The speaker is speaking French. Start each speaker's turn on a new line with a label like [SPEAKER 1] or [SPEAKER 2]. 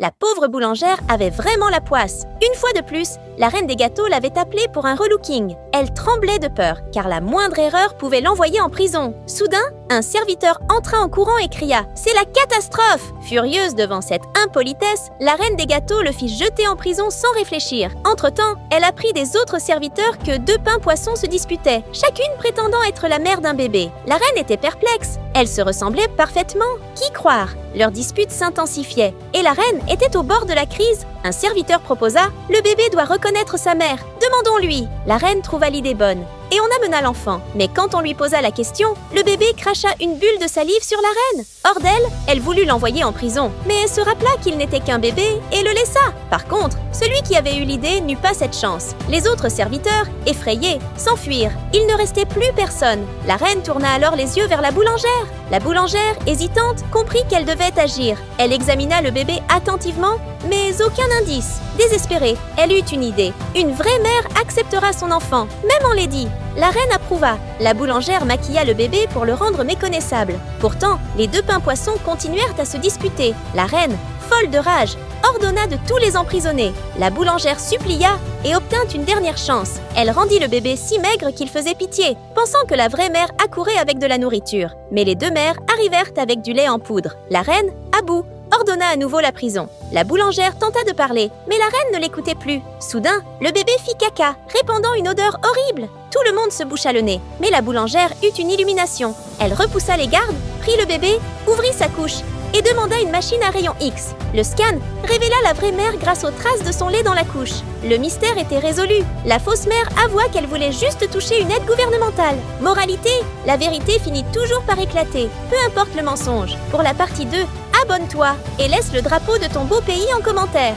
[SPEAKER 1] La pauvre boulangère avait vraiment la poisse. Une fois de plus, la reine des gâteaux l'avait appelée pour un relooking. Elle tremblait de peur, car la moindre erreur pouvait l'envoyer en prison. Soudain, un serviteur entra en courant et cria « C'est la catastrophe !» Furieuse devant cette impolitesse, la reine des gâteaux le fit jeter en prison sans réfléchir. Entre-temps, elle apprit des autres serviteurs que 2 pains poissons se disputaient, chacune prétendant être la mère d'un bébé. La reine était perplexe. Elles se ressemblaient parfaitement. Qui croire? Leur dispute s'intensifiait, et la reine était au bord de la crise. Un serviteur proposa « Le bébé doit reconnaître sa mère. Demandons-lui !» La reine trouva l'idée bonne, et on amena l'enfant. Mais quand on lui posa la question, le bébé cracha une bulle de salive sur la reine. Hors d'elle, elle voulut l'envoyer en prison, mais elle se rappela qu'il n'était qu'un bébé et le laissa. Par contre, celui qui avait eu l'idée n'eut pas cette chance. Les autres serviteurs, effrayés, s'enfuirent. Il ne restait plus personne. La reine tourna alors les yeux vers la boulangère. La boulangère, hésitante, comprit qu'elle devait agir. Elle examina le bébé attentivement, mais aucun indice. Désespérée, elle eut une idée. Une vraie mère acceptera son enfant, même en laidie. La reine approuva. La boulangère maquilla le bébé pour le rendre méconnaissable. Pourtant, les 2 pains poissons continuèrent à se disputer. La reine, folle de rage, ordonna de tous les emprisonner. La boulangère supplia et obtint une dernière chance. Elle rendit le bébé si maigre qu'il faisait pitié, pensant que la vraie mère accourait avec de la nourriture. Mais les 2 mères arrivèrent avec du lait en poudre. La reine, à bout, ordonna à nouveau la prison. La boulangère tenta de parler, mais la reine ne l'écoutait plus. Soudain, le bébé fit caca, répandant une odeur horrible. Tout le monde se boucha le nez, mais la boulangère eut une illumination. Elle repoussa les gardes, prit le bébé, ouvrit sa couche et demanda une machine à rayon X. Le scan révéla la vraie mère grâce aux traces de son lait dans la couche. Le mystère était résolu. La fausse mère avoua qu'elle voulait juste toucher une aide gouvernementale. Moralité, la vérité finit toujours par éclater, peu importe le mensonge. Pour la partie 2, abonne-toi et laisse le drapeau de ton beau pays en commentaire.